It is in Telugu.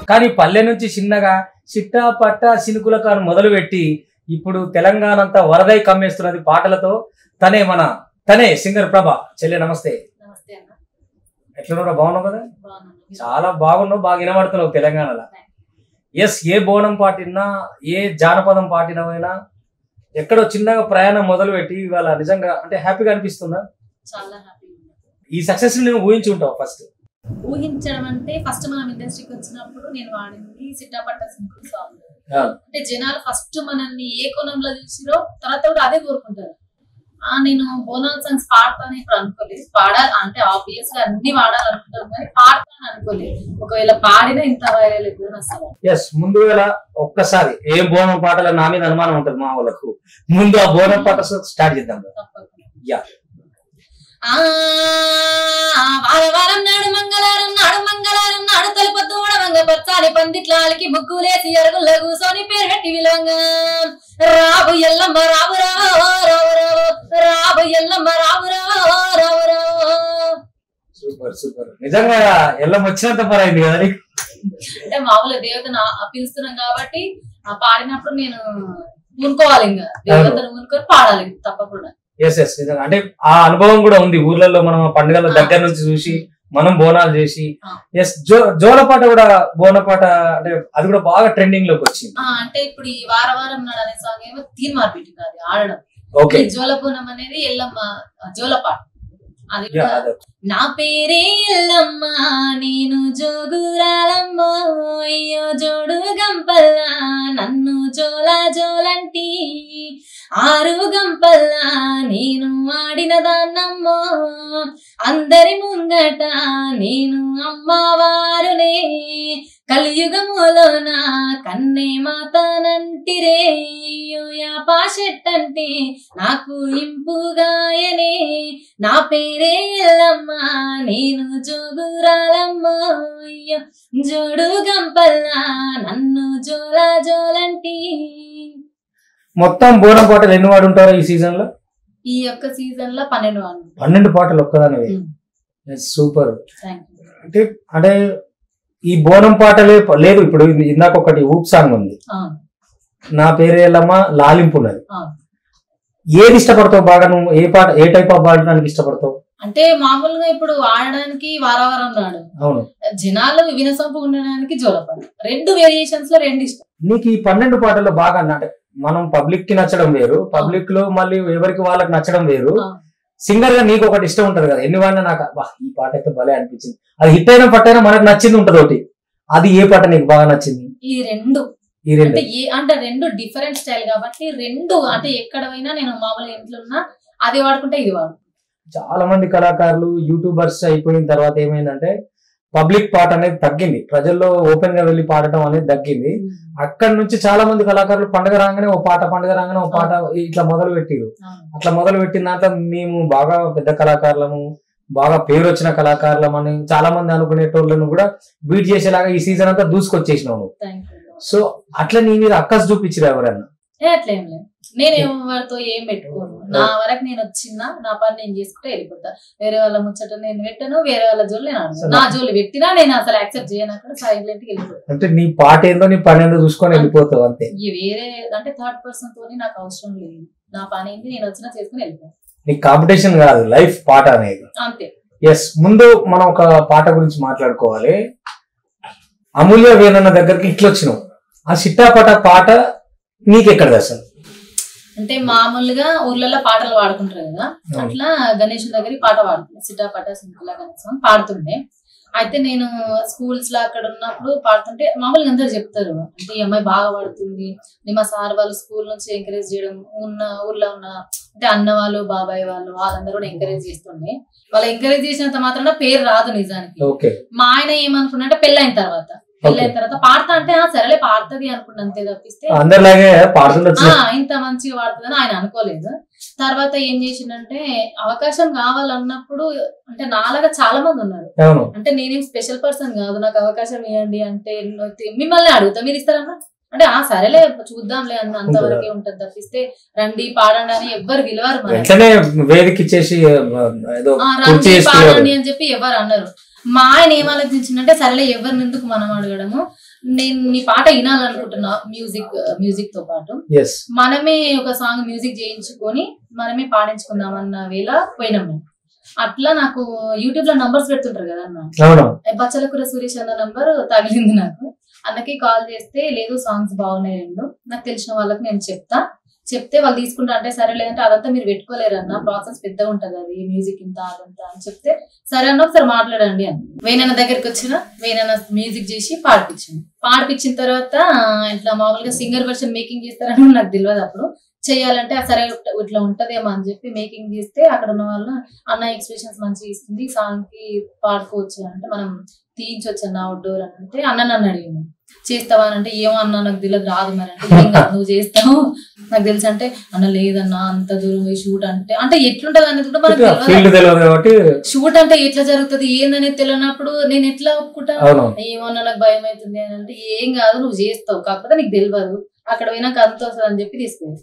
కానీ పల్లె నుంచి చిన్నగా చిట్టా పట్ట చినుకుల కాను మొదలుపెట్టి ఇప్పుడు తెలంగాణ అంతా వరదై కమ్మేస్తున్నది పాటలతో. తనే సింగర్ ప్రభ. చెల్లె నమస్తే. ఎట్లా బాగున్నావు కదా? చాలా బాగున్నావు, బాగా వినబడుతున్నావు తెలంగాణలో. ఎస్, ఏ బోనం పాటినా ఏ జానపదం పాటినమైనా ఎక్కడో చిన్నగా ప్రయాణం మొదలు పెట్టి ఇవాళ నిజంగా అంటే హ్యాపీగా అనిపిస్తుందా? చాలా హ్యాపీ. ఈ సక్సెస్ నేను ఊహించి ఉంటావు? ఫస్ట్ ఊహించడం అంటే ఫస్ట్ మనం ఇండస్ట్రీకి వచ్చినప్పుడు నేను వాడింది సిట్టాపట్ట సింపుల్ సాంగ్. అంటే జనాలు ఫస్ట్ మనల్ని ఏ కోణంలో చూసిరో తర్వాత కూడా అదే కోరుకుంటారు. నేను బోనాల్ సాంగ్స్ పాడతాను ఇప్పుడు అనుకోలేదు. పాడాలి అంటే ఆబ్వియస్ గా అన్ని పాడాలనుకుంటాను కానీ పాడతాను అనుకోలేదు. ఒకవేళ పాడినా ఇంత వైరల్ అయిపోయింది అసలు. ఎస్, ముందు ఒక్కసారి ఏ బోనం పాటల నా మీద అనుమానం ఉంటుంది మా వాళ్ళకు. ముందు ఆ బోనం పాట స్టార్ట్ చేద్దాం. యా. వారం నాడు మంగళవారం నాడు తలుపొద్దు ఉడవంగ పచ్చాలి పందిట్లాలకి ముగ్గులేసి అరుగుల్లో కూసోని పేరు పెట్టి విలువంగా రాబు ఎల్లమ్మ రావు రాబు ఎల్లమ్మ రావు రావు. Super super. నిజంగా ఎల్లమ్మ వచ్చినంత పని అయింది కదా నీకు? అంటే మామూలుగా దేవతను పిలుస్తున్నాం కాబట్టి పాడినప్పుడు నేను ఊనుకోవాలి, ఇంకా దేవతను ఊనుకొని పాడాలి తప్పకుండా. ఎస్ ఎస్, అంటే ఆ అనుభవం కూడా ఉంది. ఊర్లలో మనం పండుగల దగ్గర నుంచి చూసి మనం బోనాలు చేసి. ఎస్, జోలపాట కూడా బోనపాట అంటే అది కూడా బాగా ట్రెండింగ్ లోకి వచ్చింది. అంటే ఇప్పుడు ఈ వారం నాడు అనే సాంగ్ ఏమో తీన్ మార్పిటింగ్ అది ఆడడం. జోల బోనం అనేది ఎల్లమ్మ జోలపాట. అది నా పేరే ఎల్లమ్మ నేను జోగురాలమ్మ అయ్యో జోడు గంపల్లా నన్ను జోలంటి ఆరు గంపల్లా నేను ఆడిన దాన్నమ్మో అందరి ముంగట నేను అమ్మవారునే కలియుగములోన కన్నే మాతనంటిరే అయ్యో యాపా చెట్టంటే నాకు ఇంపుగాయనే నా పేరే ఎల్లమ్మ నేను జోగురాలమ్మ అయ్యో జోడు గంపల్లా నన్ను జోలంటి. మొత్తం బోనం పాటలు ఎన్ని వాడుంటారో ఈ సీజన్ లో? ఈ యొక్క సీజన్ లో 12 వాడు. 12 పాటలు ఒక్కదానివే? సూపర్. అంటే ఈ బోనం పాటలే లేదు. ఇప్పుడు ఇందాక ఒకటి ఊప్ సాంగ్ ఉంది, నా పేరు ఎల్లమ్మ లాలింపు ఉన్నది. ఏది ఇష్టపడతావు బాగా? నువ్వు ఏ టైప్ ఆఫ్ పాడడానికి ఇష్టపడతావు? అంటే మామూలుగా ఇప్పుడు ఆడడానికి వారం నాడు, అవును, జనాలు వినసొంపు ఉండడానికి జోలపాట. 2 వేరియేషన్స్ లో 2 ఇష్టం. నీకు ఈ 12 పాటల్లో బాగా అంటే మనం పబ్లిక్ కి నచ్చడం వేరు, పబ్లిక్ లో మళ్ళీ ఎవరికి వాళ్ళకి నచ్చడం వేరు. సింగర్ గా నీకు ఒకటి ఇష్టం ఉంటది కదా, ఎన్ని వాడినా నాకు ఈ పాట అయితే భలే అనిపించింది, అది హిట్ అయినా పట్టైనా మనకు నచ్చింది ఉంటది ఒకటి. అది ఏ పాట నీకు బాగా నచ్చింది? ఈ రెండు అంటే 2 డిఫరెంట్ స్టైల్ కాబట్టి 2 అంటే ఎక్కడ పోయినా నేను మామూలుగా ఇంట్లో ఉన్నా అది వాడుకుంటే ఇది వాడు. చాలా మంది కళాకారులు యూట్యూబర్స్ అయిపోయిన తర్వాత ఏమైందంటే పబ్లిక్ పాట అనేది తగ్గింది, ప్రజల్లో ఓపెన్ గా వెళ్ళి పాడటం అనేది తగ్గింది. అక్కడి నుంచి చాలా మంది కళాకారులు పండుగ రాగానే ఓ పాట ఇట్లా మొదలు పెట్టిరు. అట్లా మొదలు పెట్టిన దాంట్లో మేము బాగా పెద్ద కళాకారులము, బాగా పేరు వచ్చిన కళాకారులం అని చాలా మంది అనుకునేటోళ్ళను కూడా బీట్ చేసేలాగా ఈ సీజన్ అంతా దూసుకొచ్చేసినావు. సో అట్లా నీ మీద అక్కస్ చూపించిరా ఎవరన్నా? అట్లేం లేదు, నేనేం వారితో ఏం పెట్టుకోను. నా వరకు నేను వచ్చినా నా పని నేను చేసుకుంటే వెళ్ళిపోతా. వేరే వాళ్ళ ముచ్చట నేను పెట్టను, వేరే వాళ్ళ జోలు నేను ఆడను. నా జోలు పెట్టినా నేను అసలు యాక్సెప్ట్ చేయను, అక్కడ సైలెంట్ గా వెళ్ళిపోతాను. అంటే నీ పాట ఏందో నీ పని ఏందో చూసుకొని వెళ్ళిపోతావు అంతే. వేరే అంటే థర్డ్ పర్సన్ తోని నాకు అవసరం లేదు. నా పని ఏంటి నేను వచ్చినా చేసుకుని వెళ్ళిపోతాను. నీకు కాంపిటీషన్ కాదు లైఫ్ పాట అనేది అంతే. ఎస్, ముందు మనం ఒక పాట గురించి మాట్లాడుకోవాలి. అమూల్య వేణన్న దగ్గరికి ఇట్లా వచ్చినావు, ఆ సిట్టాపట పాట నీకెక్కడ అసలు? అంటే మామూలుగా ఊర్లలో పాటలు పాడుకుంటారు కదా, అట్లా గణేష్ దగ్గరికి పాట పాడుతుంది, సిట్టాపట సింపుల్ గణేశం పాడుతుండే. అయితే నేను స్కూల్స్ లో అక్కడ ఉన్నప్పుడు పాడుతుంటే మామూలుగా అందరు చెప్తారు, అంటే ఈ అమ్మాయి బాగా పాడుతుంది. మా సార్ వాళ్ళు స్కూల్ నుంచి ఎంకరేజ్ చేయడం, ఊర్లో ఉన్న అంటే అన్న వాళ్ళు బాబాయ్ వాళ్ళు వాళ్ళందరూ కూడా ఎంకరేజ్ చేస్తుండే. వాళ్ళు ఎంకరేజ్ చేసినంత మాత్రం పేరు రాదు నిజానికి. మా ఆయన ఏమనుకున్నా పెళ్ళైన తర్వాత పాడతా అంటే సరేలే పాడుతుంది అనుకున్నా, అంతే తప్పిస్తే ఇంత మంచిగా పాడుతుందని ఆయన అనుకోలేదు. తర్వాత ఏం చేసిందంటే అవకాశం కావాలన్నప్పుడు, అంటే నాలాగా చాలా మంది ఉన్నారు, అంటే నేనేం స్పెషల్ పర్సన్ కాదు, నాకు అవకాశం ఇవ్వండి అంటే మిమ్మల్ని అడుగుతా, మీరు ఇస్తారన్నా అంటే సరేలే చూద్దాంలే అన్న అంతవరకే ఉంటది తప్పిస్తే రండి పాడండి అని ఎవ్వరు విలువారు, రండి పాడండి అని చెప్పి ఎవరు అన్నారు. మా ఆయన ఏం ఆలోచించిందంటే సరేలే ఎవరిని ఎందుకు మనం అడగడము, నేను నీ పాట వినాలనుకుంటున్నా మ్యూజిక్ తో పాటు మనమే ఒక సాంగ్ మ్యూజిక్ చేయించుకొని మనమే పాడించుకుందామన్న వేళ పోయినాం మేము. అట్లా నాకు యూట్యూబ్ లో నంబర్స్ పెడుతుంటారు కదా అన్న, బచ్చలకూర సురేష్ అన్న నంబర్ తగిలింది నాకు. అన్నకి కాల్ చేస్తే లేదు సాంగ్స్ బాగున్నాయి రెండు, నాకు తెలిసిన వాళ్ళకి నేను చెప్తే వాళ్ళు తీసుకుంటా అంటే సరే, లేదంటే అదంతా మీరు పెట్టుకోలేరన్న, ప్రాసెస్ పెద్దగా ఉంటది అది మ్యూజిక్ ఇంత అదంతా అని చెప్తే సరే అన్న ఒకసారి మాట్లాడండి అని వేణన్న దగ్గరికి వచ్చిన వేణన్న మ్యూజిక్ చేసి పాడిపించిన తర్వాత ఇట్లా మామూలుగా సింగర్ వర్షన్ మేకింగ్ చేస్తారని నాకు తెలియదు అప్పుడు. చేయాలంటే సరే ఇట్లా ఉంటదేమో అని చెప్పి మేకింగ్ చేస్తే అక్కడ ఉన్న వాళ్ళు అన్న ఎక్స్ప్రెషన్స్ మంచిగా ఇస్తుంది, సాంగ్ కి పాడుకోవచ్చు అంటే మనం తీయించవచ్చు అన్న అవుట్డోర్ అని అంటే అన్న నన్ను అడిగింది చేస్తావా అంటే ఏమో అన్న నాకు తెలియదు రాదు మరి అంటే ఏం కాదు నువ్వు చేస్తావు నాకు తెలుసు అంటే అన్న లేదన్నా అంత దూరం షూట్ అంటే ఎట్లుంటది అనేది కూడా మనకు తెలియదు. షూట్ అంటే ఎట్లా జరుగుతుంది ఏందనేది తెలియనప్పుడు నేను ఎట్లా ఒప్పుకుంటా, ఏమన్నా నాకు భయం అవుతుంది అని అంటే ఏం కాదు నువ్వు చేస్తావు కాకపోతే నీకు తెలియదు, అక్కడ పోయినాక అంత వస్తుంది అని చెప్పి తీసుకెళ్ళి